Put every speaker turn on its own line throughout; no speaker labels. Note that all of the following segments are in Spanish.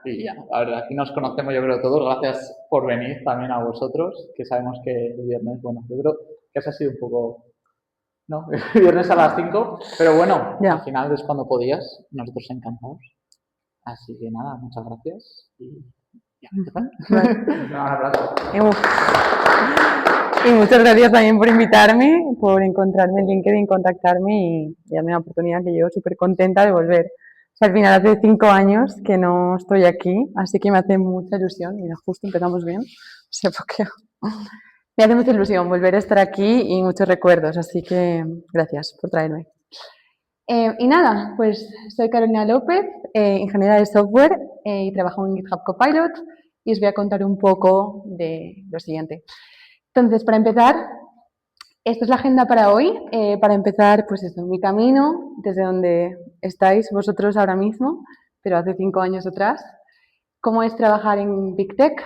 y ya, la verdad, aquí nos conocemos yo creo todos. Gracias por venir también a vosotros, que sabemos que el viernes, bueno, yo creo que eso ha sido un poco, ¿no? El viernes a las 5, pero bueno, al
Ya.
final es cuando podías, nosotros encantados. Así que nada, muchas gracias y ya,
Ujú,
empezar.
vale.
Un abrazo.
Y muchas gracias también por invitarme, por encontrarme en LinkedIn, contactarme y darme la oportunidad que yo súper contenta de volver. O sea, al final hace 5 años que no estoy aquí, así que me hace mucha ilusión. Mira, justo empezamos bien. O sea, porque me hace mucha ilusión volver a estar aquí y muchos recuerdos, así que gracias por traerme. Y nada, pues soy Carolina López, ingeniera de software y trabajo en GitHub Copilot y os voy a contar un poco de lo siguiente. Entonces, para empezar, esta es la agenda para hoy. Para empezar, pues eso, mi camino, desde donde estáis vosotros ahora mismo, pero hace 5 años atrás, cómo es trabajar en Big Tech,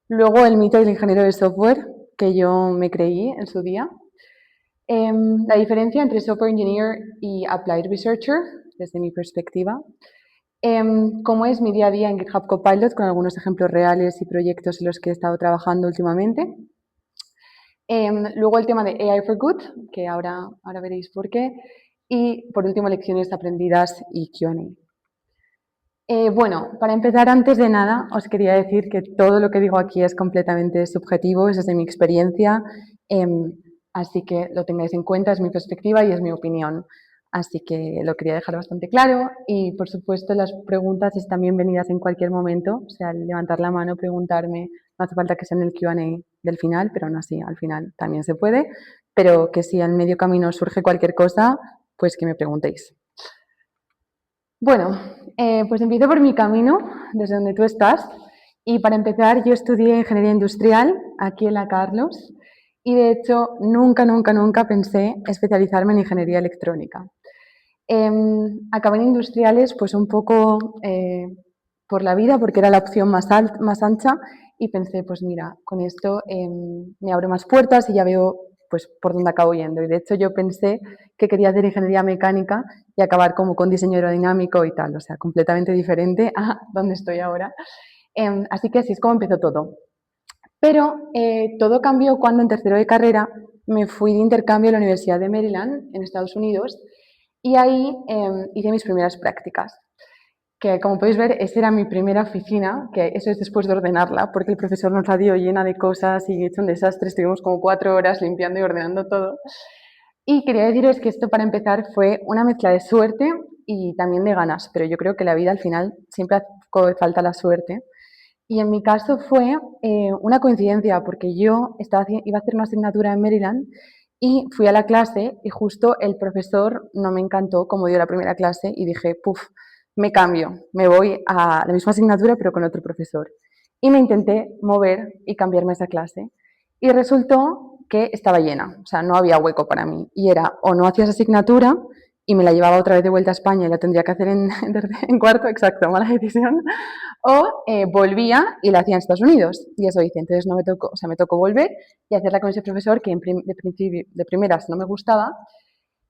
luego el mito del ingeniero de software que yo me creí en su día, la diferencia entre software engineer y applied researcher, desde mi perspectiva, cómo es mi día a día en GitHub Copilot con algunos ejemplos reales y proyectos en los que he estado trabajando últimamente. Luego el tema de AI for Good, que ahora veréis por qué. Y por último, lecciones aprendidas y Q&A. Bueno, para empezar, antes de nada, os quería decir que todo lo que digo aquí es completamente subjetivo, es desde mi experiencia, así que lo tengáis en cuenta, es mi perspectiva y es mi opinión. Así que lo quería dejar bastante claro y, por supuesto, las preguntas están bienvenidas en cualquier momento, o sea, levantar la mano, preguntarme, no hace falta que sea en el Q&A del final, pero aún así, al final también se puede, pero que si en medio camino surge cualquier cosa, pues que me preguntéis. Bueno, pues empiezo por mi camino, desde donde tú estás. Y para empezar, yo estudié ingeniería industrial aquí en la Carlos y de hecho nunca pensé especializarme en ingeniería electrónica. Acabé en industriales pues un poco por la vida porque era la opción más ancha y pensé pues mira, con esto me abro más puertas y ya veo pues por dónde acabo yendo. Y de hecho yo pensé que quería hacer ingeniería mecánica y acabar como con diseño aerodinámico y tal, o sea, completamente diferente a donde estoy ahora. Así que así es como empezó todo. Pero todo cambió cuando en tercero de carrera me fui de intercambio a la Universidad de Maryland en Estados Unidos y ahí hice mis primeras prácticas. Que como podéis ver, esa era mi primera oficina, que eso es después de ordenarla, porque el profesor nos la dio llena de cosas y hecho un desastre, estuvimos como 4 horas limpiando y ordenando todo. Y quería deciros que esto para empezar fue una mezcla de suerte y también de ganas, pero yo creo que la vida al final siempre hace falta la suerte. Y en mi caso fue una coincidencia, porque yo iba a hacer una asignatura en Maryland y fui a la clase y justo el profesor no me encantó como dio la primera clase y dije, puff, me cambio, me voy a la misma asignatura pero con otro profesor. Y me intenté mover y cambiarme a esa clase. Y resultó que estaba llena, o sea, no había hueco para mí. Y era o no hacía esa asignatura y me la llevaba otra vez de vuelta a España y la tendría que hacer en cuarto, exacto, mala decisión, o volvía y la hacía en Estados Unidos. Y eso hice. Entonces no me tocó, o sea, me tocó volver y hacerla con ese profesor que de primeras no me gustaba.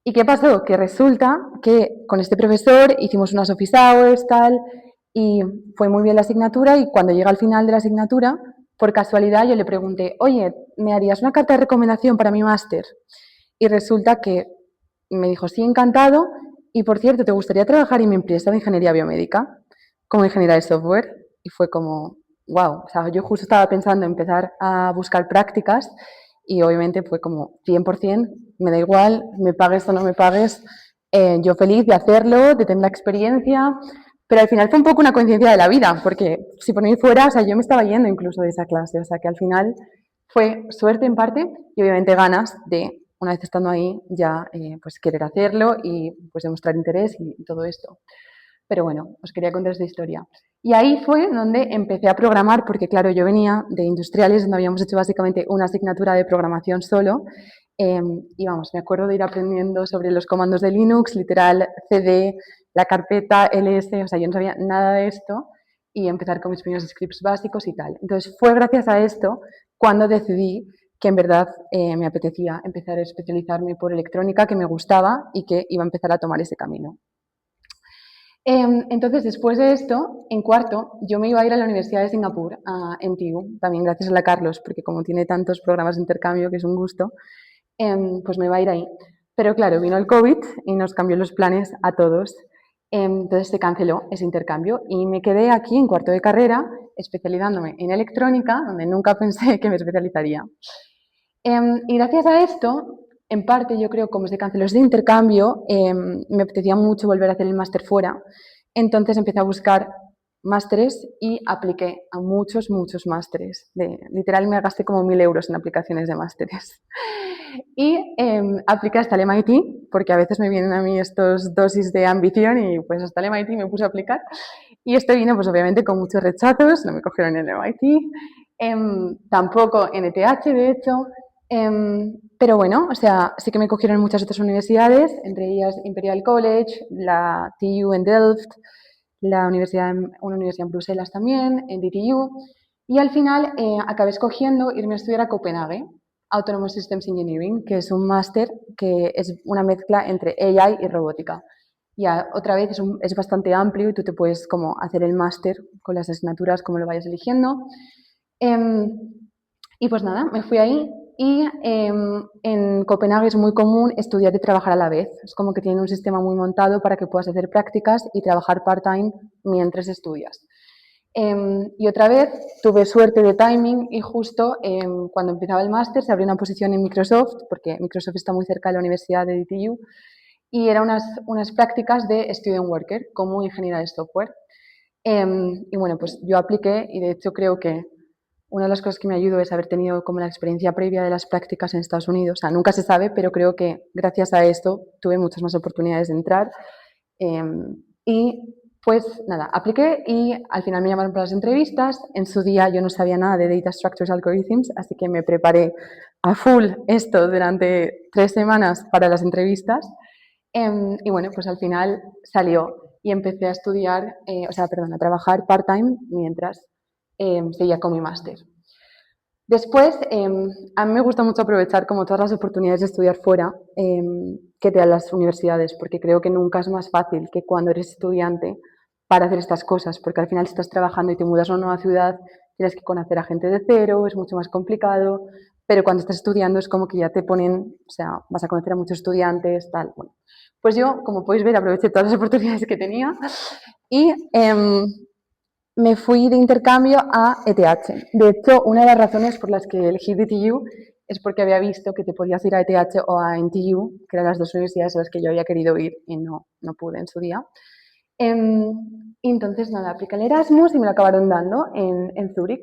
¿Y qué pasó? Que resulta que con este profesor hicimos unas office hours, tal, y fue muy bien la asignatura y cuando llega al final de la asignatura, por casualidad yo le pregunté, oye, ¿me harías una carta de recomendación para mi máster? Y resulta que me dijo, sí, encantado, y por cierto, ¿te gustaría trabajar en mi empresa de ingeniería biomédica como ingeniera de software? Y fue como, wow, o sea, yo justo estaba pensando en empezar a buscar prácticas y obviamente fue como 100%, me da igual, me pagues o no me pagues, yo feliz de hacerlo, de tener la experiencia, pero al final fue un poco una coincidencia de la vida, porque si por mí fuera, o sea, yo me estaba yendo incluso de esa clase, o sea, que al final fue suerte en parte y obviamente ganas de, una vez estando ahí, ya pues querer hacerlo y pues demostrar interés y todo esto. Pero bueno, os quería contar esta historia. Y ahí fue donde empecé a programar, porque claro, yo venía de industriales, donde habíamos hecho básicamente una asignatura de programación solo. Y vamos, me acuerdo de ir aprendiendo sobre los comandos de Linux, literal, CD, la carpeta, LS, o sea, yo no sabía nada de esto, y empezar con mis primeros scripts básicos y tal. Entonces fue gracias a esto cuando decidí que en verdad me apetecía empezar a especializarme por electrónica, que me gustaba y que iba a empezar a tomar ese camino. Entonces, después de esto, en cuarto, yo me iba a ir a la Universidad de Singapur, a NTU, también gracias a la Carlos, porque como tiene tantos programas de intercambio, que es un gusto, pues me iba a ir ahí. Pero claro, vino el COVID y nos cambió los planes a todos. Entonces se canceló ese intercambio y me quedé aquí en cuarto de carrera, especializándome en electrónica, donde nunca pensé que me especializaría. Y gracias a esto, en parte yo creo como se canceló ese intercambio, me apetecía mucho volver a hacer el máster fuera. Entonces empecé a buscar másteres y apliqué a muchos, muchos másteres. Literal me gasté como 1.000 euros en aplicaciones de másteres. Y apliqué hasta el MIT, porque a veces me vienen a mí estos dosis de ambición y pues hasta el MIT me puse a aplicar. Y esto vino pues obviamente con muchos rechazos, no me cogieron en el MIT, tampoco en ETH de hecho, pero bueno, o sea, sí que me cogieron en muchas otras universidades, entre ellas Imperial College, la TU en Delft, una universidad en Bruselas también, en DTU, y al final acabé escogiendo irme a estudiar a Copenhague, Autonomous Systems Engineering, que es un máster que es una mezcla entre AI y robótica. Ya, otra vez es bastante amplio y tú te puedes como hacer el máster con las asignaturas como lo vayas eligiendo. Y pues nada, me fui ahí y en Copenhague es muy común estudiar y trabajar a la vez. Es como que tienen un sistema muy montado para que puedas hacer prácticas y trabajar part-time mientras estudias. Y otra vez tuve suerte de timing y justo cuando empezaba el máster se abrió una posición en Microsoft, porque Microsoft está muy cerca de la Universidad de DTU, y eran unas prácticas de Student Worker como ingeniera de software. Y bueno, pues yo apliqué y de hecho creo que una de las cosas que me ayudó es haber tenido como la experiencia previa de las prácticas en Estados Unidos. O sea, nunca se sabe, pero creo que gracias a esto tuve muchas más oportunidades de entrar. Y pues nada, apliqué y al final me llamaron para las entrevistas. En su día yo no sabía nada de Data Structures Algorithms, así que me preparé a full esto durante 3 semanas para las entrevistas. Y bueno, pues al final salió y empecé a estudiar, a trabajar part-time mientras seguía con mi máster. Después, a mí me gusta mucho aprovechar como todas las oportunidades de estudiar fuera que te dan las universidades, porque creo que nunca es más fácil que cuando eres estudiante para hacer estas cosas, porque al final si estás trabajando y te mudas a una nueva ciudad, tienes que conocer a gente de cero, es mucho más complicado, pero cuando estás estudiando es como que ya te ponen, o sea, vas a conocer a muchos estudiantes, tal. Bueno, pues yo, como podéis ver, aproveché todas las oportunidades que tenía y me fui de intercambio a ETH. De hecho, una de las razones por las que elegí DTU es porque había visto que te podías ir a ETH o a NTU, que eran las dos universidades a las que yo había querido ir y no pude en su día. Y entonces, nada, apliqué el Erasmus y me lo acabaron dando en Zúrich.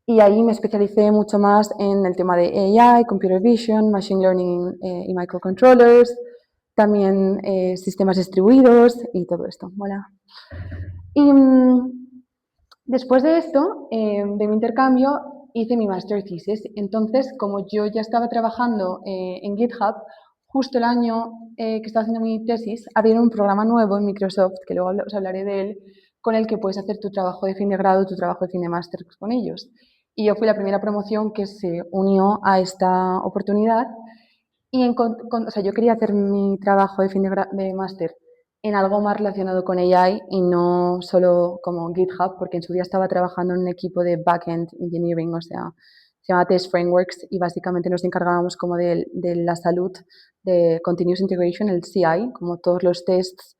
Y ahí me especialicé mucho más en el tema de AI, Computer Vision, Machine Learning y Microcontrollers, también sistemas distribuidos y todo esto. Hola. Y después de esto, de mi intercambio, hice mi master thesis. Entonces, como yo ya estaba trabajando en GitHub, justo el año que estaba haciendo mi tesis, abrieron un programa nuevo en Microsoft, que luego os hablaré de él, con el que puedes hacer tu trabajo de fin de grado, tu trabajo de fin de máster con ellos. Y yo fui la primera promoción que se unió a esta oportunidad. Y yo quería hacer mi trabajo de fin de máster en algo más relacionado con AI y no solo como GitHub, porque en su día estaba trabajando en un equipo de backend engineering, o sea, se llama Test Frameworks y básicamente nos encargábamos como de la salud de Continuous Integration, el CI, como todos los tests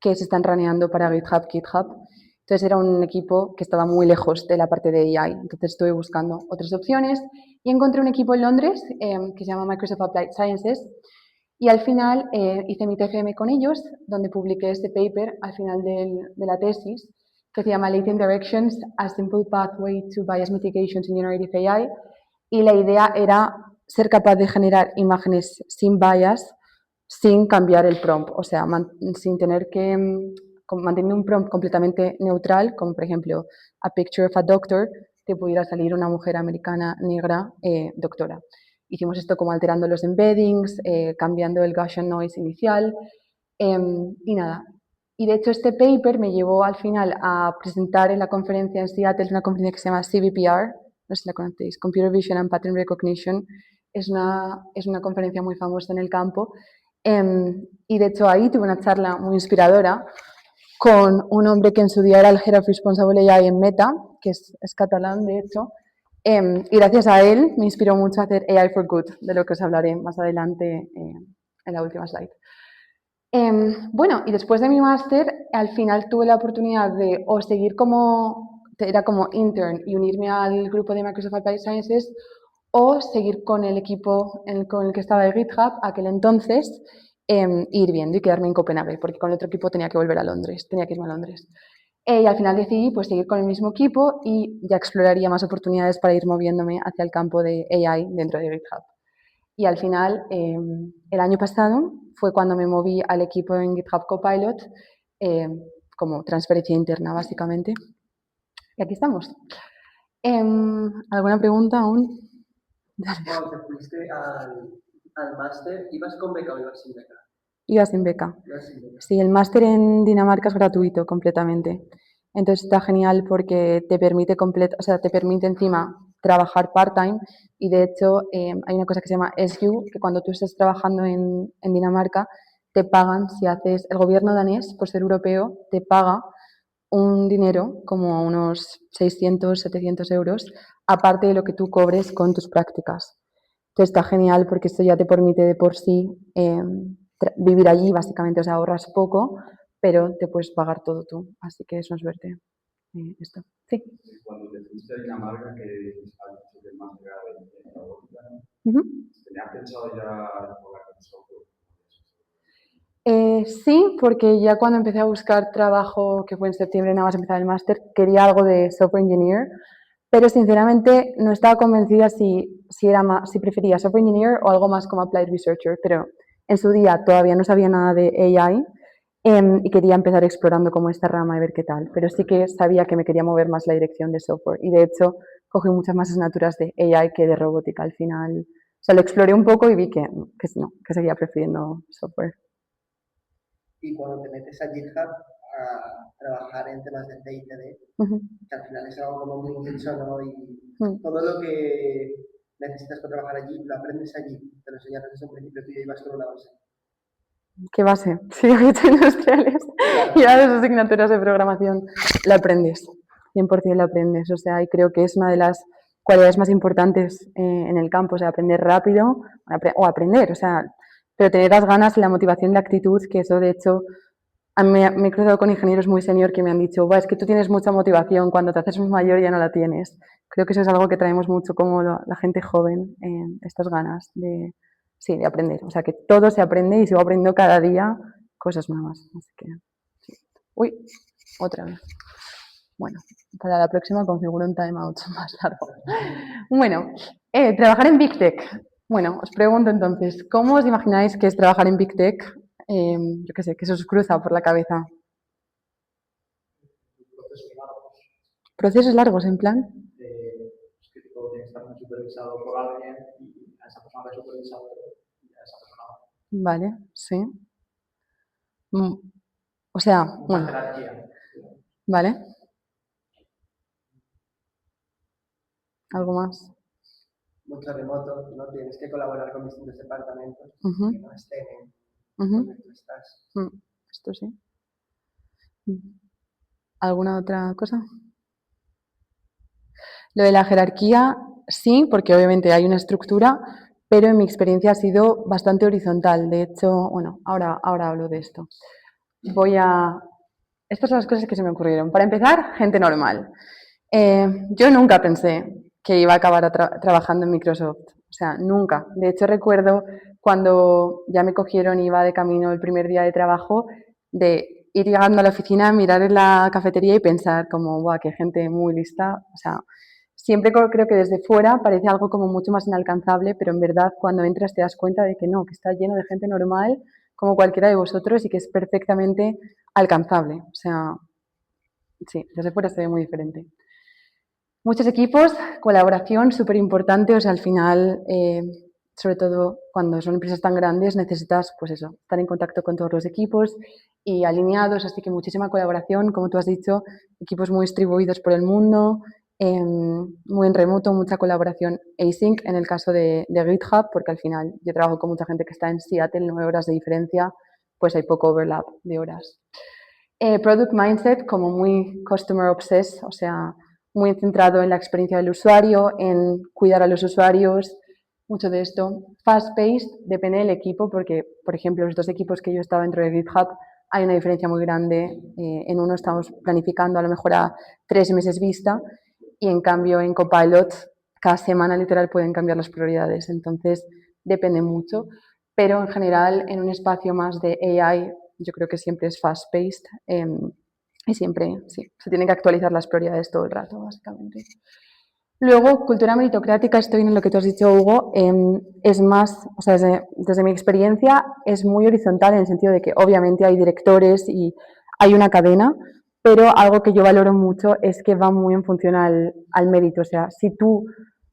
que se están raneando para GitHub. Entonces era un equipo que estaba muy lejos de la parte de AI, entonces estuve buscando otras opciones y encontré un equipo en Londres que se llama Microsoft Applied Sciences y al final hice mi TFM con ellos, donde publiqué este paper al final de la tesis, que se llama Latent Directions, a Simple Pathway to Bias Mitigation in Generative AI. Y la idea era ser capaz de generar imágenes sin bias, sin cambiar el prompt, o sea, sin tener que, manteniendo un prompt completamente neutral, como por ejemplo, a picture of a doctor, que pudiera salir una mujer americana negra doctora. Hicimos esto como alterando los embeddings, cambiando el Gaussian noise inicial y nada. Y de hecho este paper me llevó al final a presentar en la conferencia en Seattle, una conferencia que se llama CVPR, no sé si la conocéis, Computer Vision and Pattern Recognition. Es una conferencia muy famosa en el campo. Y de hecho ahí tuve una charla muy inspiradora con un hombre que en su día era el Head of Responsible AI en Meta, que es catalán de hecho, y gracias a él me inspiró mucho a hacer AI for Good, de lo que os hablaré más adelante en la última slide. Bueno, y después de mi máster, al final tuve la oportunidad de o seguir era como intern y unirme al grupo de Microsoft Applied Sciences o seguir con el equipo con el que estaba de GitHub aquel entonces, ir viendo y quedarme en Copenhague, porque con el otro equipo tenía que volver a Londres, tenía que irme a Londres. Y al final decidí pues, seguir con el mismo equipo y ya exploraría más oportunidades para ir moviéndome hacia el campo de AI dentro de GitHub. Y al final, el año pasado fue cuando me moví al equipo en GitHub Copilot, como transferencia interna, básicamente. Y aquí estamos. ¿Alguna pregunta aún?
Cuando te fuiste al máster, ¿ibas con beca o ibas sin beca?
Iba sin beca.
Ibas sin beca.
Sí, el máster en Dinamarca es gratuito completamente. Entonces está genial porque te permite te permite encima trabajar part-time y de hecho hay una cosa que se llama SU, que cuando tú estés trabajando en Dinamarca te pagan, si haces, el gobierno danés, por ser europeo, te paga un dinero, como unos 600, 700 euros, aparte de lo que tú cobres con tus prácticas. Entonces está genial porque esto ya te permite de por sí vivir allí, básicamente, o sea, ahorras poco, pero te puedes pagar todo tú. Así que es una suerte. Esto. Sí.
Cuando te fuiste a Dinamarca, que has dicho que más era de robótica, ¿tenías pensado ya jugar con software?
Sí, porque ya cuando empecé a buscar trabajo, que fue en septiembre, nada más empezar el máster, quería algo de software engineer, pero sinceramente no estaba convencida si prefería software engineer o algo más como applied researcher, pero en su día todavía no sabía nada de AI y quería empezar explorando como esta rama y ver qué tal, pero sí que sabía que me quería mover más la dirección de software y de hecho cogí muchas más asignaturas de AI que de robótica al final. O sea, lo exploré un poco y vi que no, que seguía prefiriendo software.
Y cuando te metes a GitHub a trabajar en temas de CICD, que al final es algo como muy nicho, ¿no? Y todo lo que necesitas para trabajar allí, lo aprendes allí, te lo enseñan desde un principio, tú ya ibas con una base.
¿Qué base? Sí, objetos industriales y a las asignaturas de programación lo aprendes, 100% lo aprendes, o sea, y creo que es una de las cualidades más importantes en el campo, o sea, aprender rápido o aprender, o sea, pero tener las ganas, la motivación, la actitud, que eso de hecho, a mí me he cruzado con ingenieros muy senior que me han dicho, es que tú tienes mucha motivación, cuando te haces mayor ya no la tienes. Creo que eso es algo que traemos mucho como la gente joven, estas ganas de aprender. O sea, que todo se aprende y sigo aprendiendo cada día cosas nuevas. Así que, sí. Uy, otra vez. Bueno, para la próxima configuro un timeout más largo. Bueno, trabajar en Big Tech. Bueno, os pregunto entonces, ¿cómo os imagináis que es trabajar en Big Tech? Yo qué sé, ¿qué se os cruza por la cabeza?
Procesos largos.
¿Procesos largos en plan?
Que todo tiene que estar muy supervisado por alguien y a esa persona le ha supervisado y a esa persona.
Vale, sí. O sea, bueno.
Jerarquía.
Vale. ¿Algo más?
Mucho remoto, ¿no? Tienes que colaborar con distintos departamentos que no estén en donde tú estás.
Esto sí. ¿Alguna otra cosa? Lo de la jerarquía, sí, porque obviamente hay una estructura, pero en mi experiencia ha sido bastante horizontal. De hecho, bueno, ahora hablo de esto. Estas son las cosas que se me ocurrieron. Para empezar, gente normal. Yo nunca pensé que iba a acabar trabajando en Microsoft. O sea, nunca. De hecho, recuerdo cuando ya me cogieron y iba de camino el primer día de trabajo, de ir llegando a la oficina, mirar en la cafetería y pensar como, guau, qué gente muy lista. O sea, siempre creo que desde fuera parece algo como mucho más inalcanzable, pero en verdad cuando entras te das cuenta de que no, que está lleno de gente normal como cualquiera de vosotros y que es perfectamente alcanzable. O sea, sí, desde fuera se ve muy diferente. Muchos equipos, colaboración súper importante, o sea, al final, sobre todo cuando son empresas tan grandes, necesitas, pues eso, estar en contacto con todos los equipos y alineados, así que muchísima colaboración, como tú has dicho, equipos muy distribuidos por el mundo, muy en remoto, mucha colaboración async en el caso de GitHub, porque al final yo trabajo con mucha gente que está en Seattle, 9 horas de diferencia, pues hay poco overlap de horas. Product mindset como muy customer obsessed, o sea, muy centrado en la experiencia del usuario, en cuidar a los usuarios, mucho de esto. Fast-paced, depende del equipo, porque, por ejemplo, los 2 equipos que yo estaba dentro de GitHub, hay una diferencia muy grande. En uno estamos planificando a lo mejor a 3 meses vista y en cambio en Copilot cada semana literal pueden cambiar las prioridades. Entonces, depende mucho. Pero en general, en un espacio más de AI, yo creo que siempre es fast-paced y siempre sí, se tienen que actualizar las prioridades todo el rato, básicamente. Luego, cultura meritocrática, estoy en lo que tú has dicho, Hugo, es más, o sea, desde mi experiencia, es muy horizontal en el sentido de que obviamente hay directores y hay una cadena, pero algo que yo valoro mucho es que va muy en función al mérito. O sea, si tú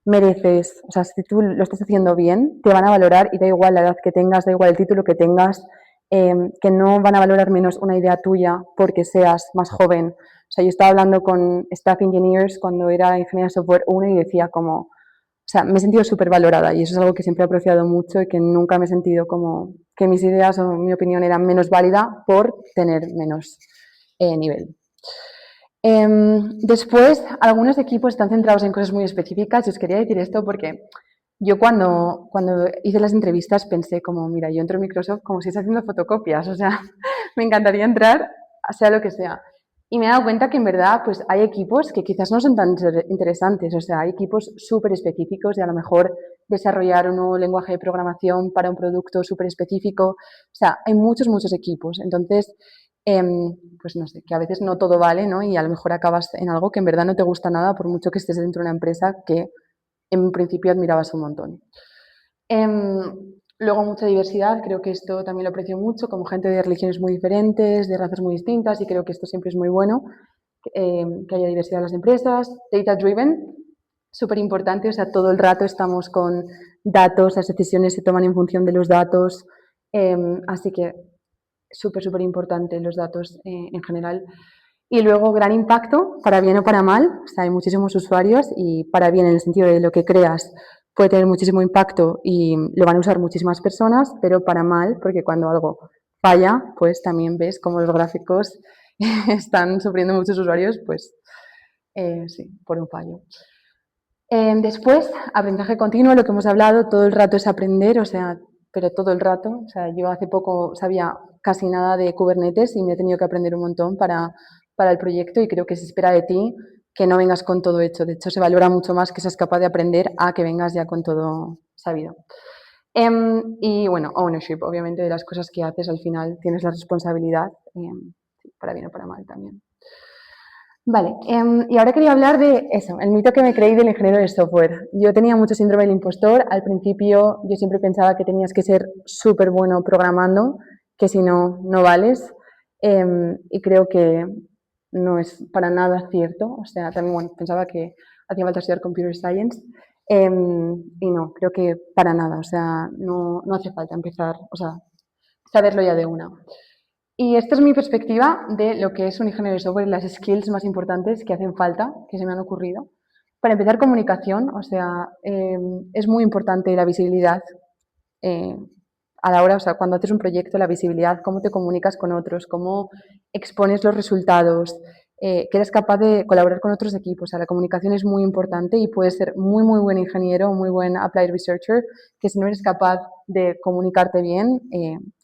mereces, o sea, si tú lo estás haciendo bien, te van a valorar y da igual la edad que tengas, da igual el título que tengas, que no van a valorar menos una idea tuya porque seas más joven. O sea, yo estaba hablando con staff engineers cuando era ingeniera de software 1 y decía como, o sea, me he sentido súper valorada y eso es algo que siempre he apreciado mucho y que nunca me he sentido como que mis ideas o mi opinión eran menos válida por tener menos nivel. Después, algunos equipos están centrados en cosas muy específicas y os quería decir esto porque yo cuando hice las entrevistas pensé como, mira, yo entro en Microsoft como si estuviese haciendo fotocopias, o sea, me encantaría entrar, sea lo que sea. Y me he dado cuenta que en verdad pues hay equipos que quizás no son tan interesantes, o sea, hay equipos súper específicos y a lo mejor desarrollar un nuevo lenguaje de programación para un producto súper específico, o sea, hay muchos equipos, entonces, pues no sé, que a veces no todo vale, ¿no? Y a lo mejor acabas en algo que en verdad no te gusta nada por mucho que estés dentro de una empresa que en principio admirabas un montón. Luego mucha diversidad, creo que esto también lo aprecio mucho, como gente de religiones muy diferentes, de razas muy distintas, y creo que esto siempre es muy bueno, que haya diversidad en las empresas. Data driven, súper importante, o sea, todo el rato estamos con datos, las decisiones se toman en función de los datos, así que súper importante los datos en general. Y luego gran impacto, para bien o para mal, o sea, hay muchísimos usuarios y para bien en el sentido de lo que creas puede tener muchísimo impacto y lo van a usar muchísimas personas, pero para mal, porque cuando algo falla, pues también ves como los gráficos están sufriendo muchos usuarios, pues sí, por un fallo. Después, aprendizaje continuo, lo que hemos hablado, todo el rato es aprender, o sea, pero todo el rato. O sea, yo hace poco sabía casi nada de Kubernetes y me he tenido que aprender un montón para el proyecto y creo que se espera de ti que no vengas con todo hecho. De hecho, se valora mucho más que seas capaz de aprender a que vengas ya con todo sabido. Y bueno, ownership, obviamente, de las cosas que haces al final tienes la responsabilidad, para bien o para mal también. Vale, y ahora quería hablar de eso, el mito que me creí del ingeniero de software. Yo tenía mucho síndrome del impostor. Al principio yo siempre pensaba que tenías que ser súper bueno programando, que si no, no vales. Y creo que no es para nada cierto. O sea, también bueno, pensaba que hacía falta estudiar Computer Science. Y no, creo que para nada. O sea, no hace falta empezar, o sea, saberlo ya de una. Y esta es mi perspectiva de lo que es un ingeniero de software y las skills más importantes que hacen falta, que se me han ocurrido. Para empezar, comunicación, o sea, es muy importante la visibilidad a la hora, o sea, cuando haces un proyecto, la visibilidad, cómo te comunicas con otros, cómo expones los resultados, que eres capaz de colaborar con otros equipos. O sea, la comunicación es muy importante y puedes ser muy buen ingeniero, muy buen applied researcher, que si no eres capaz de comunicarte bien,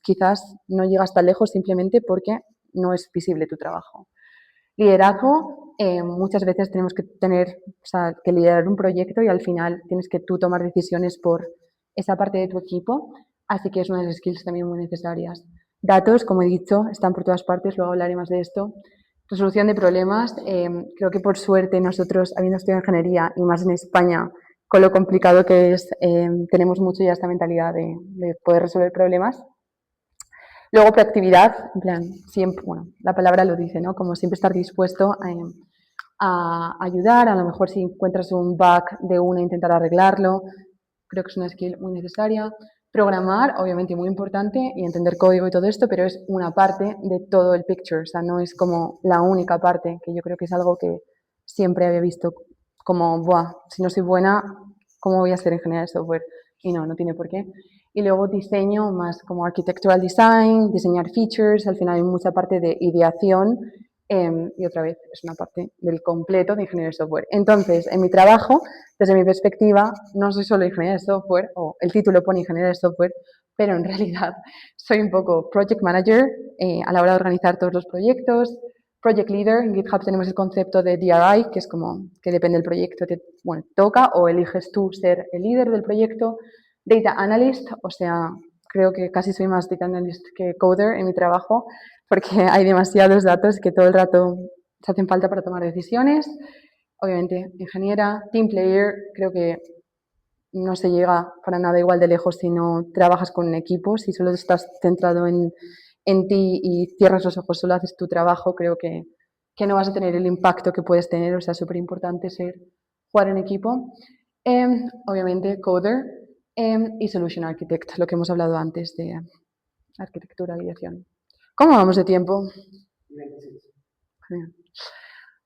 quizás no llegas tan lejos simplemente porque no es visible tu trabajo. Liderazgo, muchas veces tenemos que tener, o sea, que liderar un proyecto y al final tienes que tú tomar decisiones por esa parte de tu equipo, así que es una de las skills también muy necesarias. Datos, como he dicho, están por todas partes, luego hablaré más de esto. Resolución de problemas, creo que por suerte nosotros, habiendo estudiado ingeniería y más en España, con lo complicado que es, tenemos mucho ya esta mentalidad de poder resolver problemas. Luego, proactividad, en plan, siempre, bueno, la palabra lo dice, ¿no? Como siempre estar dispuesto a ayudar, a lo mejor si encuentras un bug de una, intentar arreglarlo, creo que es una skill muy necesaria. Programar, obviamente muy importante, y entender código y todo esto, pero es una parte de todo el picture, o sea, no es como la única parte, que yo creo que es algo que siempre había visto como, buah, si no soy buena, ¿cómo voy a ser ingeniera de software? Y no tiene por qué. y luego diseño más como architectural design, diseñar features, al final hay mucha parte de ideación y otra vez es una parte del completo de ingeniería de software. Entonces, en mi trabajo, desde mi perspectiva, no soy solo ingeniera de software, o el título pone ingeniera de software, pero en realidad soy un poco project manager a la hora de organizar todos los proyectos, project leader. En GitHub tenemos el concepto de DRI, que es como que depende del proyecto, te toca o eliges tú ser el líder del proyecto. Data analyst, o sea, creo que casi soy más data analyst que coder en mi trabajo, porque hay demasiados datos que todo el rato se hacen falta para tomar decisiones. Obviamente, ingeniera, team player, creo que no se llega para nada igual de lejos si no trabajas con un equipo, si solo estás centrado en ti y cierras los ojos, solo haces tu trabajo, creo que no vas a tener el impacto que puedes tener, o sea, es súper importante jugar en equipo. Obviamente, coder y solution architect, lo que hemos hablado antes de arquitectura y ideación. ¿Cómo vamos de tiempo?
26.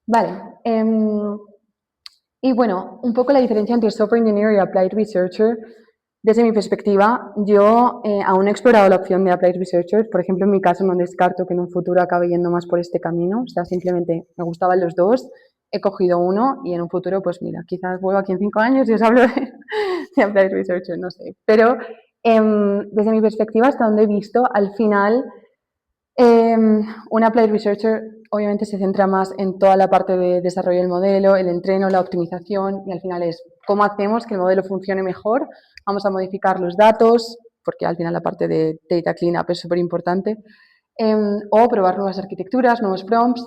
Vale. Y bueno, un poco la diferencia entre software engineer y applied researcher, desde mi perspectiva, yo aún he explorado la opción de applied researcher. Por ejemplo, en mi caso no descarto que en un futuro acabe yendo más por este camino. O sea, simplemente me gustaban los dos, he cogido uno y en un futuro, pues mira, quizás vuelvo aquí en 5 años y os hablo de applied researcher, no sé. Pero desde mi perspectiva, hasta donde he visto, al final un applied researcher obviamente se centra más en toda la parte de desarrollo del modelo, el entreno, la optimización y al final es cómo hacemos que el modelo funcione mejor. Vamos a modificar los datos, porque al final la parte de data cleanup es súper importante, o probar nuevas arquitecturas, nuevos prompts.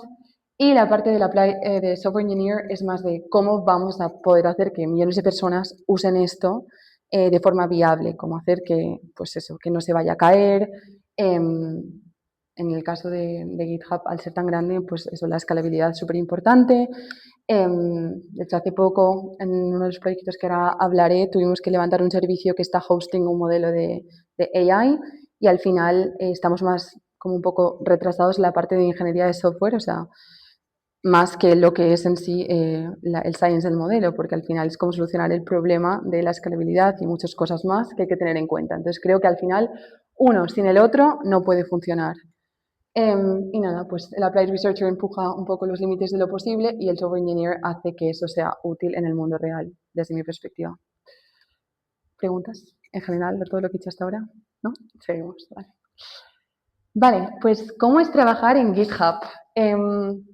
Y la parte de software engineer es más de cómo vamos a poder hacer que millones de personas usen esto de forma viable, cómo hacer que, pues eso, que no se vaya a caer. En el caso de GitHub, al ser tan grande, pues eso, la escalabilidad es súper importante. De hecho, hace poco, en uno de los proyectos que ahora hablaré, tuvimos que levantar un servicio que está hosting un modelo de AI y al final estamos más como un poco retrasados en la parte de ingeniería de software, o sea, más que lo que es en sí el science del modelo, porque al final es como solucionar el problema de la escalabilidad y muchas cosas más que hay que tener en cuenta. Entonces, creo que al final uno sin el otro no puede funcionar. Y nada, pues el Applied Researcher empuja un poco los límites de lo posible y el Software Engineer hace que eso sea útil en el mundo real, desde mi perspectiva. ¿Preguntas? En general, de todo lo que he dicho hasta ahora, ¿no? Seguimos, vale. Vale, pues ¿cómo es trabajar en GitHub?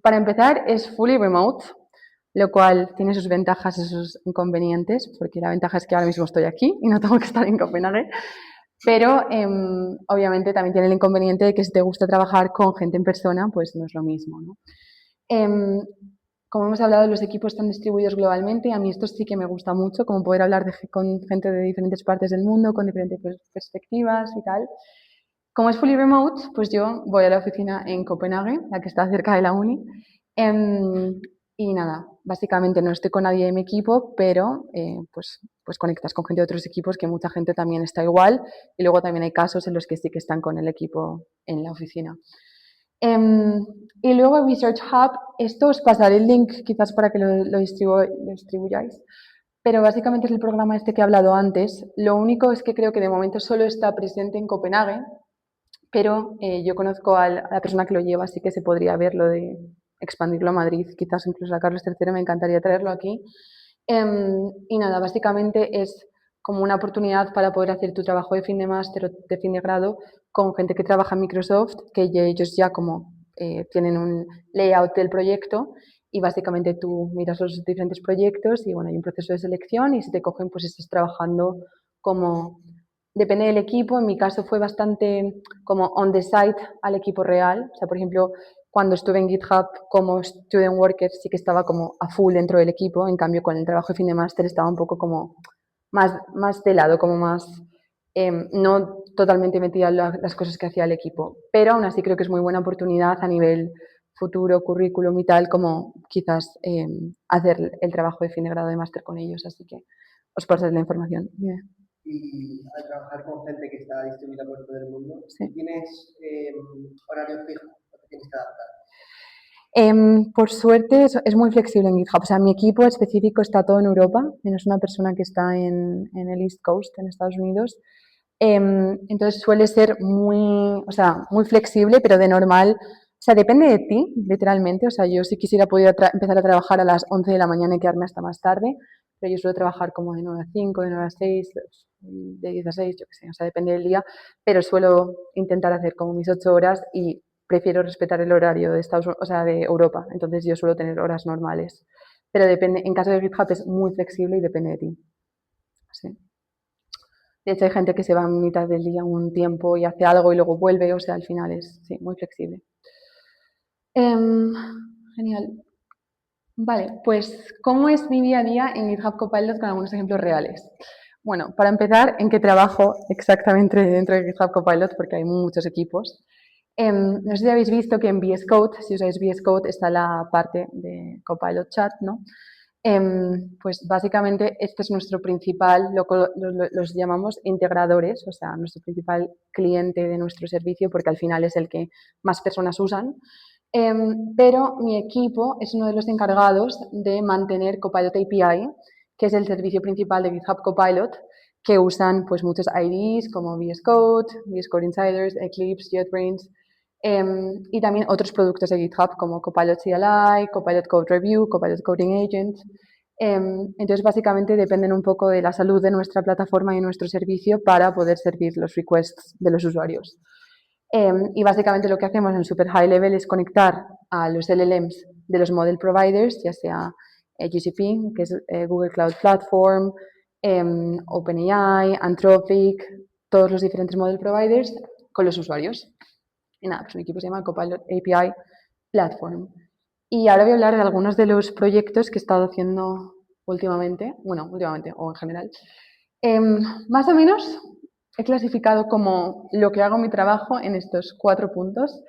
Para empezar, es fully remote, lo cual tiene sus ventajas y sus inconvenientes, porque la ventaja es que ahora mismo estoy aquí y no tengo que estar en Copenhague. Pero obviamente también tiene el inconveniente de que si te gusta trabajar con gente en persona, pues no es lo mismo, ¿no? Como hemos hablado, los equipos están distribuidos globalmente. A mí esto sí que me gusta mucho, como poder hablar con gente de diferentes partes del mundo, con diferentes perspectivas y tal. Como es fully remote, pues yo voy a la oficina en Copenhague, la que está cerca de la uni. Y nada, básicamente no estoy con nadie de mi equipo, pero pues conectas con gente de otros equipos que mucha gente también está igual y luego también hay casos en los que sí que están con el equipo en la oficina. Y luego Research Hub, esto os pasaré el link quizás para que lo distribuyáis, pero básicamente es el programa este que he hablado antes. Lo único es que creo que de momento solo está presente en Copenhague, pero yo conozco a la persona que lo lleva, así que se podría ver lo de expandirlo a Madrid, quizás incluso a Carlos III, me encantaría traerlo aquí. Y nada, básicamente es como una oportunidad para poder hacer tu trabajo de fin de máster o de fin de grado con gente que trabaja en Microsoft, que ellos ya como tienen un layout del proyecto y básicamente tú miras los diferentes proyectos y bueno, hay un proceso de selección y si te cogen pues estás trabajando como... Depende del equipo, en mi caso fue bastante como on the site al equipo real, o sea, por ejemplo, cuando estuve en GitHub como student worker sí que estaba como a full dentro del equipo, en cambio con el trabajo de fin de máster estaba un poco como más de lado, como más no totalmente metida en las cosas que hacía el equipo, pero aún así creo que es muy buena oportunidad a nivel futuro, currículum y tal, como quizás hacer el trabajo de fin de grado de máster con ellos, así que os pasaré la información. Yeah.
Y al trabajar con gente que está distribuida por todo el mundo,
sí.
¿Tienes horario fijo o te tienes que adaptar?
Por suerte es muy flexible en GitHub. O sea, mi equipo específico está todo en Europa, menos una persona que está en el East Coast, en Estados Unidos. Entonces suele ser muy flexible, pero de normal, o sea, depende de ti, literalmente. O sea, yo si quisiera poder empezar a trabajar a las 11 de la mañana y quedarme hasta más tarde, pero yo suelo trabajar como de 9 a 5, de 9 a 6, de 10 a 6, yo qué sé, o sea, depende del día, pero suelo intentar hacer como mis 8 horas y prefiero respetar el horario de de Europa, entonces yo suelo tener horas normales. Pero depende, en caso de GitHub es muy flexible y depende de ti. Sí. De hecho, hay gente que se va a mitad del día un tiempo y hace algo y luego vuelve, o sea, al final es sí, muy flexible. Genial. Vale, pues, ¿cómo es mi día a día en GitHub Copilot con algunos ejemplos reales? Bueno, para empezar, ¿en qué trabajo exactamente dentro de GitHub Copilot? Porque hay muchos equipos. No sé si habéis visto que en VS Code, si usáis VS Code, está la parte de Copilot Chat, ¿no? Pues básicamente este es nuestro principal, los llamamos integradores, o sea, nuestro principal cliente de nuestro servicio, porque al final es el que más personas usan. Pero mi equipo es uno de los encargados de mantener Copilot API, que es el servicio principal de GitHub Copilot, que usan pues muchos IDEs como VS Code Insiders, Eclipse, JetBrains, y también otros productos de GitHub como Copilot CLI, Copilot Code Review, Copilot Coding Agent. Entonces, básicamente dependen un poco de la salud de nuestra plataforma y de nuestro servicio para poder servir los requests de los usuarios. Y básicamente lo que hacemos en super high level es conectar a los LLMs de los model providers, ya sea GCP, que es Google Cloud Platform, OpenAI, Anthropic, todos los diferentes model providers con los usuarios. Y nada, pues mi equipo se llama Copilot API Platform. Y ahora voy a hablar de algunos de los proyectos que he estado haciendo últimamente o en general. Más o menos he clasificado como lo que hago en mi trabajo en estos 4 puntos.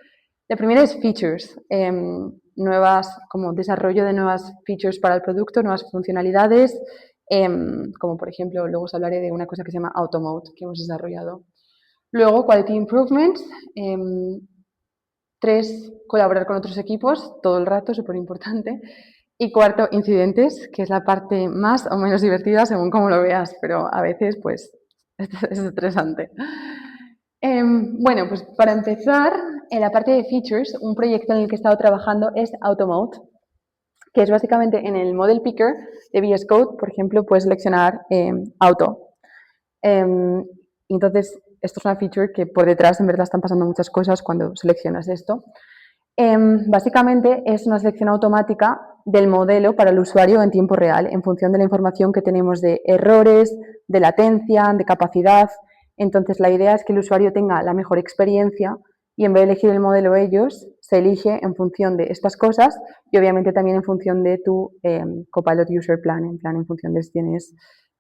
La primera es features, como desarrollo de nuevas features para el producto, nuevas funcionalidades, como por ejemplo, luego os hablaré de una cosa que se llama Automode que hemos desarrollado. Luego, quality improvements. 3, colaborar con otros equipos todo el rato, súper importante. Y 4, incidentes, que es la parte más o menos divertida según cómo lo veas, pero a veces pues es estresante. Bueno, pues para empezar, en la parte de features, un proyecto en el que he estado trabajando es Automode, que es básicamente en el Model Picker de VS Code, por ejemplo, puedes seleccionar auto. Entonces, esto es una feature que por detrás en verdad están pasando muchas cosas cuando seleccionas esto. Básicamente es una selección automática del modelo para el usuario en tiempo real, en función de la información que tenemos de errores, de latencia, de capacidad. Entonces, la idea es que el usuario tenga la mejor experiencia y en vez de elegir el modelo ellos, se elige en función de estas cosas y obviamente también en función de tu Copilot User Plan, en función de si tienes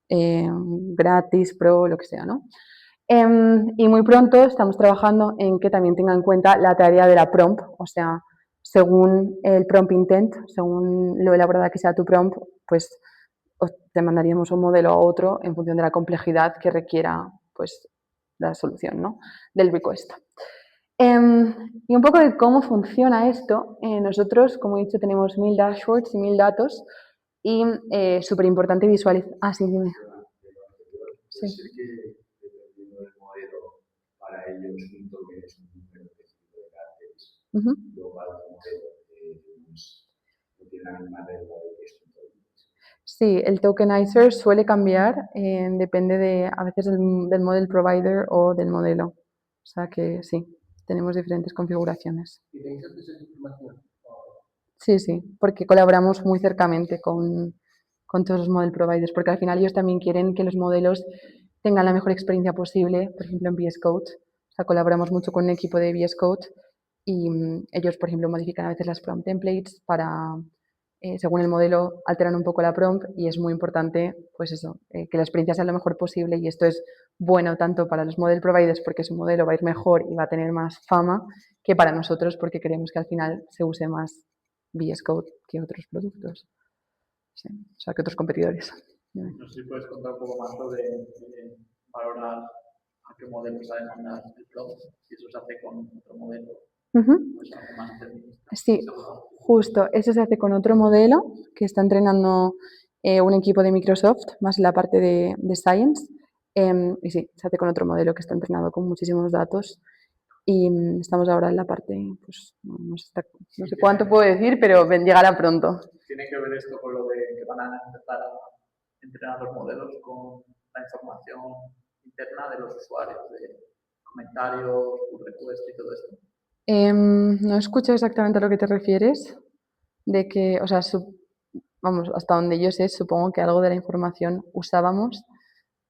gratis, pro, lo que sea, ¿no? Y muy pronto estamos trabajando en que también tenga en cuenta la tarea de la prompt, o sea, según el prompt intent, según lo elaborada que sea tu prompt, pues te mandaríamos un modelo a otro en función de la complejidad que requiera pues, la solución, ¿no? Del request. Y un poco de cómo funciona esto. Nosotros, como he dicho, tenemos 1000 dashboards y 1000 datos y súper importante visualizar. Ah, sí, dime.
Sí. Dependiendo del modelo, para ellos un token es un número específico de caracteres. Luego para otro modelo no tiene la misma regla de que es un token.
Sí, el tokenizer suele cambiar, depende a veces del model provider o del modelo. O sea que sí, tenemos diferentes configuraciones.
¿Y tenéis acceso a esa información?
Sí, porque colaboramos muy cercanamente con todos los model providers, porque al final ellos también quieren que los modelos tengan la mejor experiencia posible, por ejemplo en VS Code. O sea, colaboramos mucho con un equipo de VS Code y ellos, por ejemplo, modifican a veces las prompt templates para, según el modelo, alteran un poco la prompt y es muy importante, pues eso, que la experiencia sea lo mejor posible y esto es bueno tanto para los model providers porque su modelo va a ir mejor y va a tener más fama que para nosotros porque queremos que al final se use más VS Code que otros productos. Sí, o sea, que otros competidores.
No sé si puedes contar un poco más sobre valorar a qué modelo se ha de mandar el prompt, si eso se hace con otro modelo. Pues algo más
sí, justo. Eso se hace con otro modelo que está entrenando un equipo de Microsoft, más en la parte de Science. Y sí, se hace con otro modelo que está entrenado con muchísimos datos. Y estamos ahora en la parte, pues no sé cuánto puedo decir, pero llegará pronto.
¿Tiene que ver esto con lo de que van a empezar a entrenar los modelos con la información interna de los usuarios, de comentarios, pull request y todo esto?
No escucho exactamente a lo que te refieres, de que, o sea, vamos, hasta donde yo sé, supongo que algo de la información usábamos,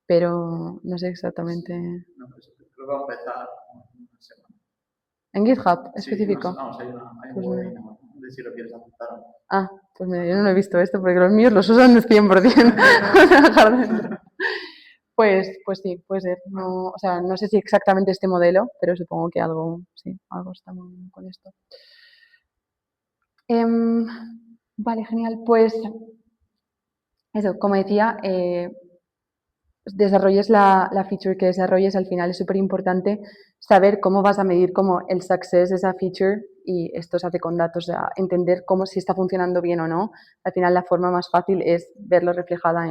pero no sé exactamente.
No, pues creo que va a empezar en una semana.
¿En GitHub
Sí,
específico?
vamos, hay un
Pues
webinar, no sé si lo quieres apuntar.
pues mira, yo no lo he visto esto porque los míos los usan 100% trabajar dentro. Pues sí, puede ser. No, o sea, no sé si exactamente este modelo, pero supongo que algo, sí, algo está muy bien con esto. Vale, genial. Pues eso, como decía, desarrolles la feature que desarrolles, al final es súper importante saber cómo vas a medir como el success de esa feature, y esto se hace con datos, o sea, entender cómo si está funcionando bien o no. Al final la forma más fácil es verlo reflejada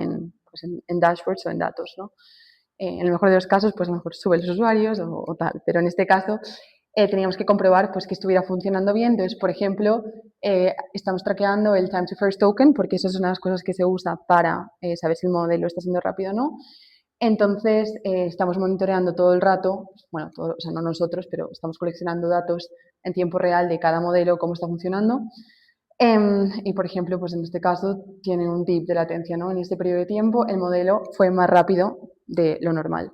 pues en dashboards o en datos, ¿no? En el mejor de los casos, pues a lo mejor sube los usuarios o tal, pero en este caso teníamos que comprobar pues, que estuviera funcionando bien. Entonces, por ejemplo, estamos traqueando el time to first token, porque eso es una de las cosas que se usa para saber si el modelo está siendo rápido o no. Entonces, estamos monitoreando todo el rato, bueno, o sea, no nosotros, pero estamos coleccionando datos en tiempo real de cada modelo, cómo está funcionando. Y, por ejemplo, pues en este caso tiene un dip de latencia, ¿no? En este periodo de tiempo el modelo fue más rápido de lo normal.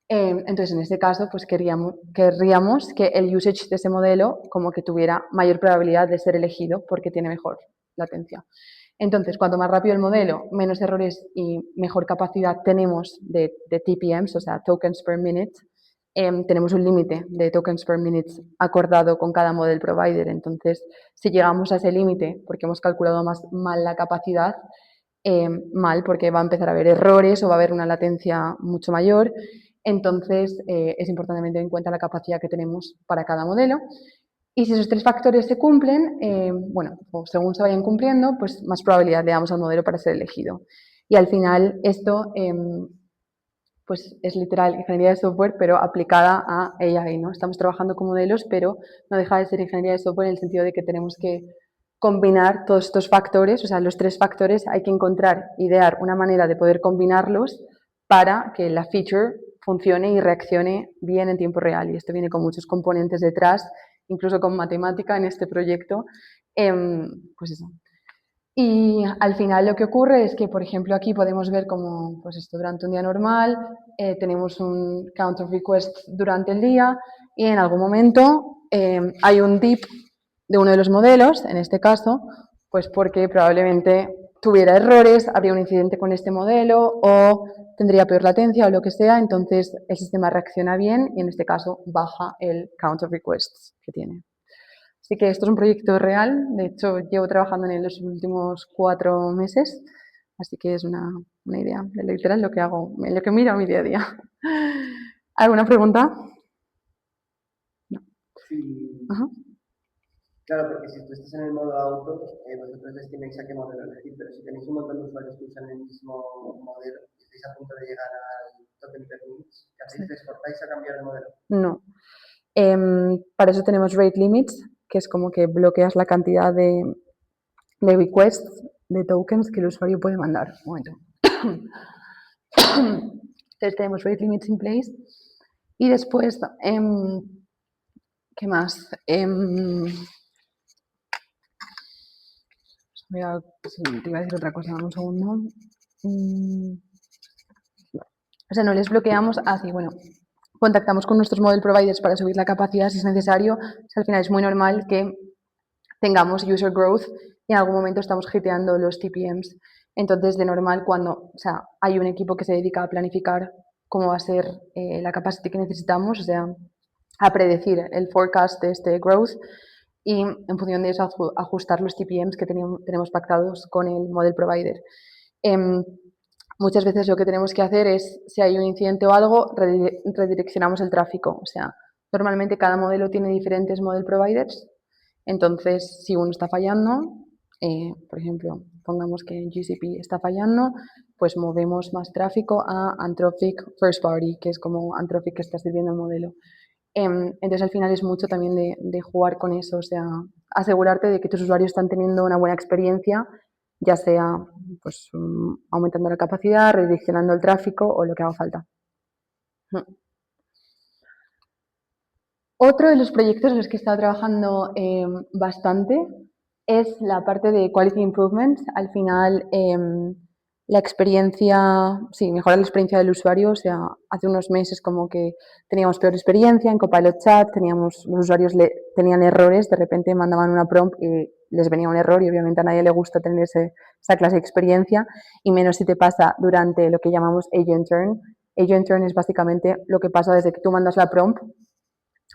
Entonces, en este caso, pues querríamos que el usage de ese modelo como que tuviera mayor probabilidad de ser elegido porque tiene mejor latencia. Entonces, cuanto más rápido el modelo, menos errores y mejor capacidad tenemos de TPMs, o sea, tokens per minute. Tenemos un límite de tokens per minute acordado con cada model provider. Entonces, si llegamos a ese límite porque hemos calculado mal la capacidad, mal porque va a empezar a haber errores o va a haber una latencia mucho mayor. Entonces, es importante tener en cuenta la capacidad que tenemos para cada modelo. Y si esos tres factores se cumplen, bueno, o según se vayan cumpliendo, pues más probabilidad le damos al modelo para ser elegido. Y al final esto pues es literal ingeniería de software, pero aplicada a AI, ¿no? Estamos trabajando con modelos, pero no deja de ser ingeniería de software en el sentido de que tenemos que combinar todos estos factores, o sea, los tres factores hay que encontrar, idear una manera de poder combinarlos para que la feature funcione y reaccione bien en tiempo real. Y esto viene con muchos componentes detrás, incluso con matemática en este proyecto. Pues eso. Y al final lo que ocurre es que, por ejemplo, aquí podemos ver como pues esto durante un día normal, tenemos un count of requests durante el día y en algún momento hay un dip de uno de los modelos, en este caso, pues porque probablemente tuviera errores, habría un incidente con este modelo o tendría peor latencia o lo que sea, entonces el sistema reacciona bien y en este caso baja el count of requests que tiene. Así que esto es un proyecto real, de hecho llevo trabajando en él los últimos 4 meses, así que es una idea de literal lo que hago, lo que miro mi día a día. ¿Alguna pregunta?
No. Sí.
Ajá.
Claro, porque si tú estás en el modo auto, vosotros estimáis a qué modelo elegir, pero si tenéis un montón de usuarios que usan el mismo modelo y estáis a punto de llegar al token per minute, ¿qué hacéis? ¿Te esforzáis a cambiar el modelo?
No. Para eso tenemos rate limits, que es como que bloqueas la cantidad de requests, de tokens que el usuario puede mandar. Un momento. Entonces tenemos rate limits in place y después, ¿qué más? Te iba a decir otra cosa, un segundo. O sea, no les bloqueamos así, bueno, contactamos con nuestros model providers para subir la capacidad si es necesario. O sea, al final es muy normal que tengamos user growth y en algún momento estamos hiteando los TPMs. Entonces, de normal, cuando hay un equipo que se dedica a planificar cómo va a ser la capacidad que necesitamos, o sea, a predecir el forecast de este growth y en función de eso ajustar los TPMs que tenemos pactados con el model provider. Muchas veces lo que tenemos que hacer es, si hay un incidente o algo, redireccionamos el tráfico. O sea, normalmente cada modelo tiene diferentes model providers. Entonces, si uno está fallando, Por ejemplo, pongamos que GCP está fallando, pues movemos más tráfico a Anthropic First Party, que es como Anthropic que está sirviendo el modelo. Entonces, al final es mucho también de jugar con eso, o sea, asegurarte de que tus usuarios están teniendo una buena experiencia, ya sea pues, aumentando la capacidad, redireccionando el tráfico o lo que haga falta. Otro de los proyectos en los que he estado trabajando bastante es la parte de Quality Improvement. Al final, la experiencia, sí, mejorar la experiencia del usuario. O sea, hace unos meses como que teníamos peor experiencia en Copilot Chat, los usuarios tenían errores, de repente mandaban una prompt y les venía un error y obviamente a nadie le gusta tener esa clase de experiencia, y menos si te pasa durante lo que llamamos Agent Turn. Agent Turn es básicamente lo que pasa desde que tú mandas la prompt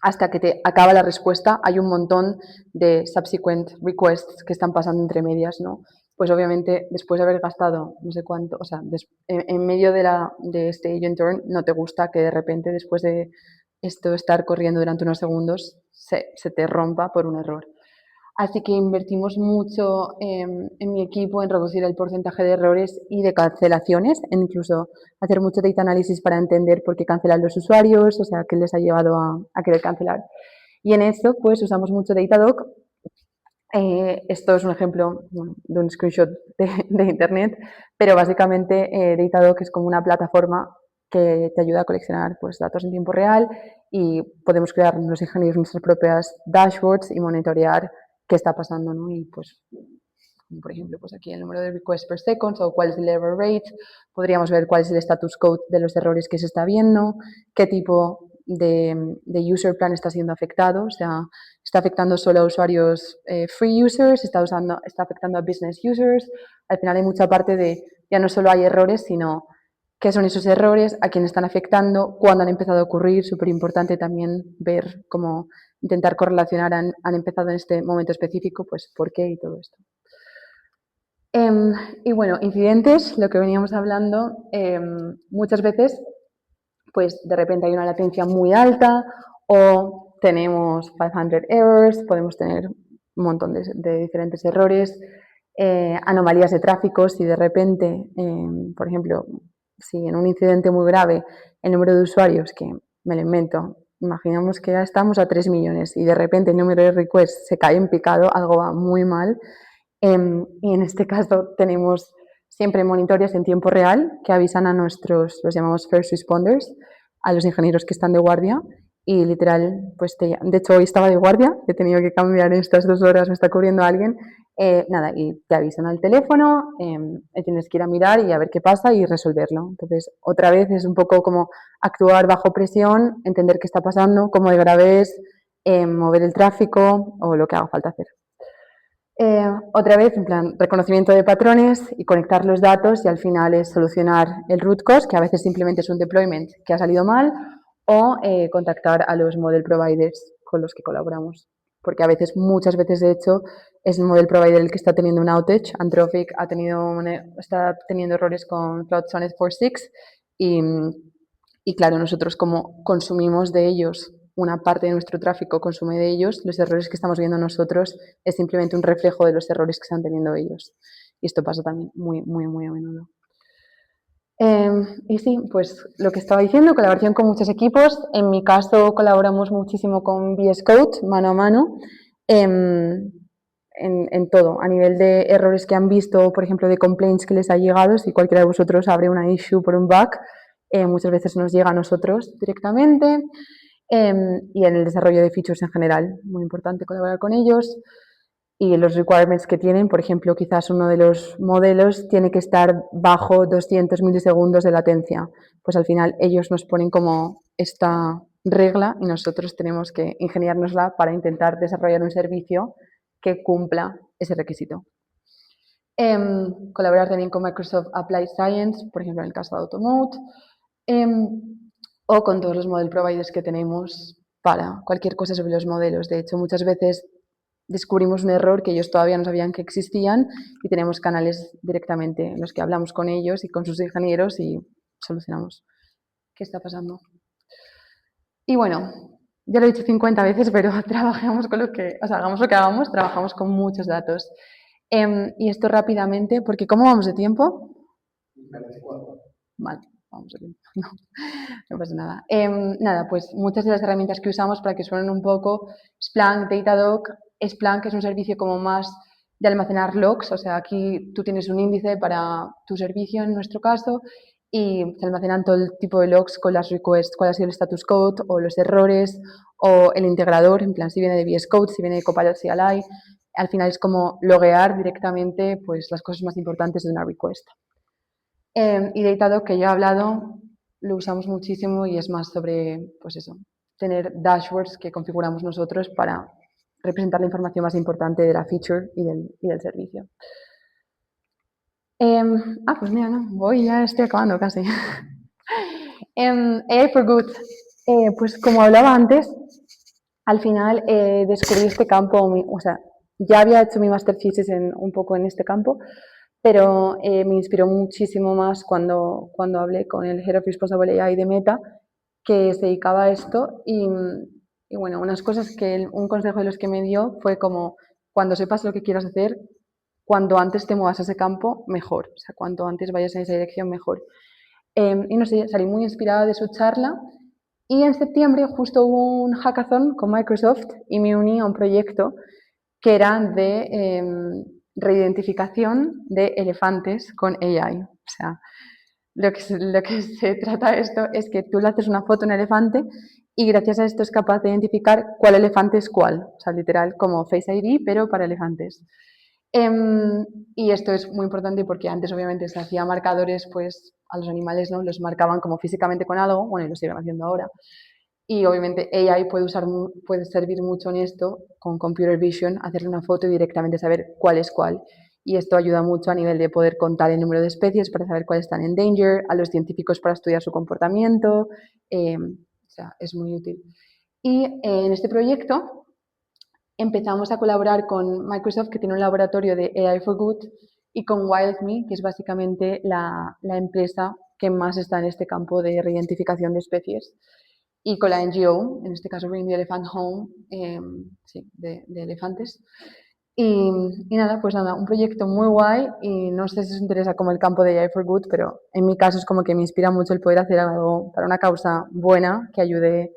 hasta que te acaba la respuesta. Hay un montón de subsequent requests que están pasando entre medias, ¿no? Pues obviamente después de haber gastado no sé cuánto, o sea, en medio de este agent turn, no te gusta que de repente después de esto estar corriendo durante unos segundos se te rompa por un error. Así que invertimos mucho en mi equipo en reducir el porcentaje de errores y de cancelaciones, en incluso hacer mucho data análisis para entender por qué cancelan los usuarios, o sea, qué les ha llevado a querer cancelar. Y en eso, pues, usamos mucho Datadog. Esto es un ejemplo de un screenshot de internet, pero básicamente Datadog es como una plataforma que te ayuda a coleccionar pues, datos en tiempo real, y podemos crear los ingenieros nuestras propias dashboards y monitorear qué está pasando, ¿no? Y pues, por ejemplo, pues aquí el número de requests per second o cuál es el error rate, podríamos ver cuál es el status code de los errores que se está viendo, qué tipo de user plan está siendo afectado, o sea, está afectando solo a usuarios free users, está afectando a business users. Al final hay mucha parte de, ya no solo hay errores, sino qué son esos errores, a quién están afectando, cuándo han empezado a ocurrir. Súper importante también ver cómo intentar correlacionar, han empezado en este momento específico, pues por qué y todo esto. Y bueno, incidentes, lo que veníamos hablando, muchas veces, pues de repente hay una latencia muy alta o tenemos 500 errors, podemos tener un montón de diferentes errores, anomalías de tráfico. Si de repente, por ejemplo, si en un incidente muy grave el número de usuarios, que me lo invento, imaginamos que ya estamos a 3 millones y de repente el número de requests se cae en picado, algo va muy mal. Y en este caso tenemos siempre monitores en tiempo real que avisan a los llamamos first responders, a los ingenieros que están de guardia, y literal, pues de hecho hoy estaba de guardia, he tenido que cambiar en estas 2 horas, me está cubriendo alguien, nada, y te avisan al teléfono, tienes que ir a mirar y a ver qué pasa y resolverlo. Entonces, otra vez es un poco como actuar bajo presión, entender qué está pasando, cómo de grave es, mover el tráfico o lo que haga falta hacer. Otra vez, en plan, reconocimiento de patrones y conectar los datos, y al final es solucionar el root cause, que a veces simplemente es un deployment que ha salido mal, o contactar a los model providers con los que colaboramos. Porque a veces, muchas veces de hecho, es el model provider el que está teniendo un outage. Anthropic está teniendo errores con Cloud Sonnet 4.6 y claro, nosotros como consumimos de ellos, una parte de nuestro tráfico consume de ellos, los errores que estamos viendo nosotros es simplemente un reflejo de los errores que están teniendo ellos. Y esto pasa también muy, muy, muy a menudo. Y sí, pues lo que estaba diciendo, colaboración con muchos equipos. En mi caso colaboramos muchísimo con VS Code, mano a mano, en todo, a nivel de errores que han visto, por ejemplo, de complaints que les ha llegado. Si cualquiera de vosotros abre una issue por un bug, muchas veces nos llega a nosotros directamente. Y en el desarrollo de features en general, muy importante colaborar con ellos. Y los requirements que tienen, por ejemplo, quizás uno de los modelos tiene que estar bajo 200 milisegundos de latencia. Pues al final ellos nos ponen como esta regla y nosotros tenemos que ingeniárnosla para intentar desarrollar un servicio que cumpla ese requisito. Colaborar también con Microsoft Applied Science, por ejemplo, en el caso de Automode, o con todos los model providers que tenemos para cualquier cosa sobre los modelos. De hecho, muchas veces descubrimos un error que ellos todavía no sabían que existían y tenemos canales directamente en los que hablamos con ellos y con sus ingenieros y solucionamos qué está pasando. Y bueno, ya lo he dicho 50 veces, pero trabajamos con hagamos lo que hagamos, trabajamos con muchos datos. Y esto rápidamente, porque ¿cómo vamos de tiempo? Vale, vamos a tiempo. No pasa nada. Nada, pues muchas de las herramientas que usamos para que suenen un poco, Splunk, Datadog. Splunk es un servicio como más de almacenar logs, o sea, aquí tú tienes un índice para tu servicio en nuestro caso y se almacenan todo el tipo de logs con las requests, cuál ha sido el status code o los errores o el integrador, en plan si viene de VS Code, si viene de Copilot CLI. Al final es como loguear directamente pues, las cosas más importantes de una request. Y Datadog, que ya he hablado, lo usamos muchísimo y es más sobre, pues eso, tener dashboards que configuramos nosotros para representar la información más importante de la feature y del servicio. Pues mira, no, ya estoy acabando casi. AI for Good. Pues como hablaba antes, al final descubrí este campo, o sea, ya había hecho mi master thesis un poco en este campo, pero me inspiró muchísimo más cuando hablé con el Head of Responsible AI de Meta, que se dedicaba a esto y bueno, unas cosas un consejo de los que me dio fue como, cuando sepas lo que quieras hacer, cuanto antes te muevas a ese campo, mejor, o sea, cuanto antes vayas en esa dirección, mejor. Y no sé, salí muy inspirada de su charla y en septiembre justo hubo un hackathon con Microsoft y me uní a un proyecto que era de reidentificación de elefantes con AI. O sea, lo que se trata de esto es que tú le haces una foto a un elefante y gracias a esto es capaz de identificar cuál elefante es cuál. O sea, literal, como Face ID, pero para elefantes. Y esto es muy importante porque antes obviamente se hacía marcadores pues a los animales, ¿no? Los marcaban como físicamente con algo, bueno, y lo siguen haciendo ahora. Y obviamente AI puede servir mucho en esto, con Computer Vision, hacerle una foto y directamente saber cuál es cuál. Y esto ayuda mucho a nivel de poder contar el número de especies para saber cuáles están en danger, a los científicos para estudiar su comportamiento. O sea, es muy útil. Y en este proyecto empezamos a colaborar con Microsoft, que tiene un laboratorio de AI for Good, y con WildMe, que es básicamente la empresa que más está en este campo de reidentificación de especies, y con la NGO, en este caso Bring the Elephant Home, sí, de elefantes. Y nada, pues nada, un proyecto muy guay y no sé si os interesa como el campo de AI for Good, pero en mi caso es como que me inspira mucho el poder hacer algo para una causa buena que ayude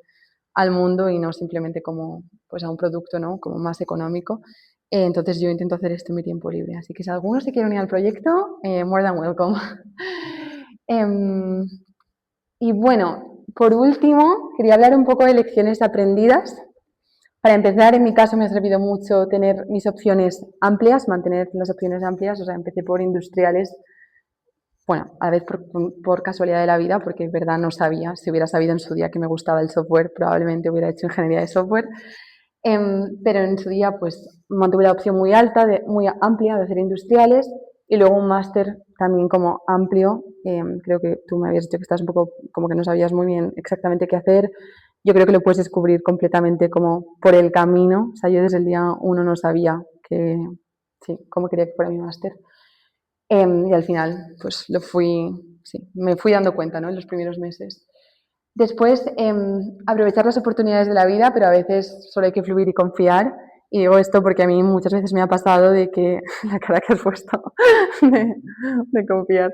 al mundo y no simplemente como pues a un producto, ¿no? Como más económico. Entonces yo intento hacer esto en mi tiempo libre. Así que si alguno se quiere unir al proyecto, more than welcome. Y bueno, por último, quería hablar un poco de lecciones aprendidas. Para empezar, en mi caso me ha servido mucho tener mis opciones amplias, mantener las opciones amplias. O sea, empecé por industriales, bueno, a la vez por casualidad de la vida, porque en verdad no sabía. Si hubiera sabido en su día que me gustaba el software, probablemente hubiera hecho ingeniería de software. Pero en su día, pues, mantuve la opción muy alta, muy amplia de hacer industriales y luego un máster también como amplio. Creo que tú me habías dicho que estás un poco como que no sabías muy bien exactamente qué hacer. Yo creo que lo puedes descubrir completamente como por el camino. O sea, yo desde el día 1 no sabía cómo quería que fuera mi máster. Y al final, pues me fui dando cuenta, ¿no? En los primeros meses. Después, aprovechar las oportunidades de la vida, pero a veces solo hay que fluir y confiar. Y digo esto porque a mí muchas veces me ha pasado de que la cara que has puesto de confiar.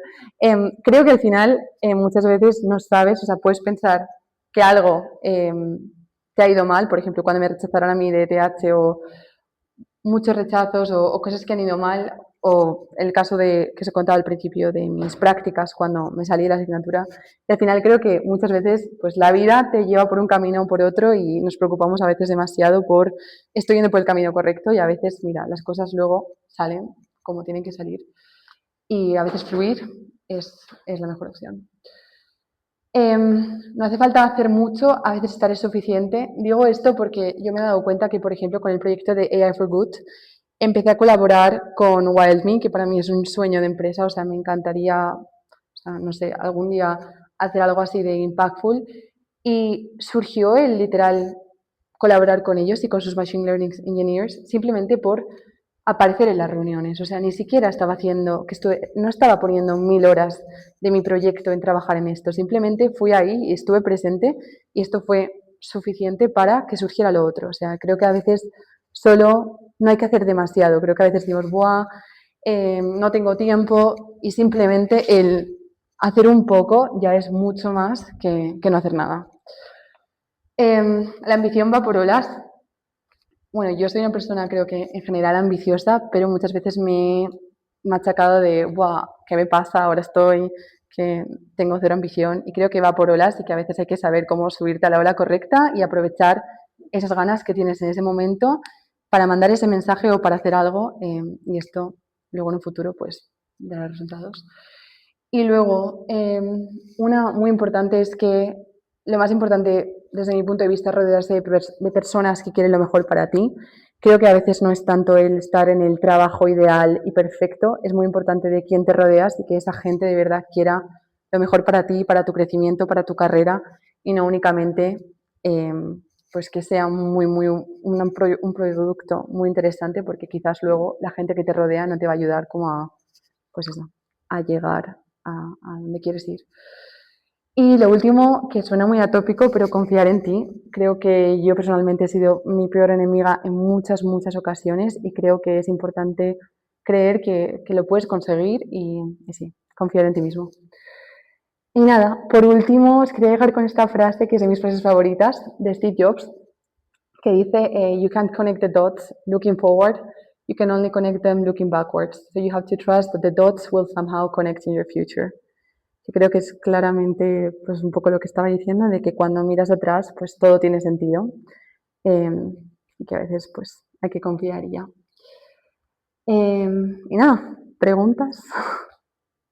Creo que al final muchas veces no sabes, o sea, puedes pensar que algo te ha ido mal, por ejemplo, cuando me rechazaron a mí de TH o muchos rechazos o cosas que han ido mal, o el caso que os he contado al principio de mis prácticas cuando me salí de la asignatura. Y al final creo que muchas veces pues la vida te lleva por un camino o por otro y nos preocupamos a veces demasiado por estoy yendo por el camino correcto y a veces, mira, las cosas luego salen como tienen que salir y a veces fluir es la mejor opción. No hace falta hacer mucho, a veces estar es suficiente. Digo esto porque yo me he dado cuenta que, por ejemplo, con el proyecto de AI for Good, empecé a colaborar con WildMe, que para mí es un sueño de empresa, o sea, me encantaría, o sea, no sé, algún día hacer algo así de impactful. Y surgió el literal colaborar con ellos y con sus Machine Learning Engineers simplemente por aparecer en las reuniones. O sea, ni siquiera estaba no estaba poniendo 1000 horas de mi proyecto en trabajar en esto. Simplemente fui ahí y estuve presente y esto fue suficiente para que surgiera lo otro. O sea, creo que a veces solo no hay que hacer demasiado. Creo que a veces decimos, ¡buah! no tengo tiempo y simplemente el hacer un poco ya es mucho más que no hacer nada. La ambición va por olas. Bueno, yo soy una persona creo que en general ambiciosa, pero muchas veces me he machacado de, ¡buah! ¿Qué me pasa? Ahora estoy, que tengo cero ambición y creo que va por olas y que a veces hay que saber cómo subirte a la ola correcta y aprovechar esas ganas que tienes en ese momento para mandar ese mensaje o para hacer algo y esto luego en un futuro pues dará resultados. Y luego, una muy importante es que lo más importante desde mi punto de vista es rodearse de personas que quieren lo mejor para ti. Creo que a veces no es tanto el estar en el trabajo ideal y perfecto, es muy importante de quién te rodeas y que esa gente de verdad quiera lo mejor para ti, para tu crecimiento, para tu carrera y no únicamente pues que sea un producto muy interesante porque quizás luego la gente que te rodea no te va a ayudar como a, pues eso, a llegar a donde quieres ir. Y lo último, que suena muy atópico, pero confiar en ti. Creo que yo personalmente he sido mi peor enemiga en muchas, muchas ocasiones y creo que es importante creer que lo puedes conseguir y sí, confiar en ti mismo. Y nada, por último, os quería dejar con esta frase que es de mis frases favoritas de Steve Jobs, que dice, you can't connect the dots looking forward, you can only connect them looking backwards. So you have to trust that the dots will somehow connect in your future. Yo creo que es claramente pues, un poco lo que estaba diciendo, de que cuando miras atrás, pues todo tiene sentido y que a veces pues hay que confiar y ya. Y nada, ¿preguntas?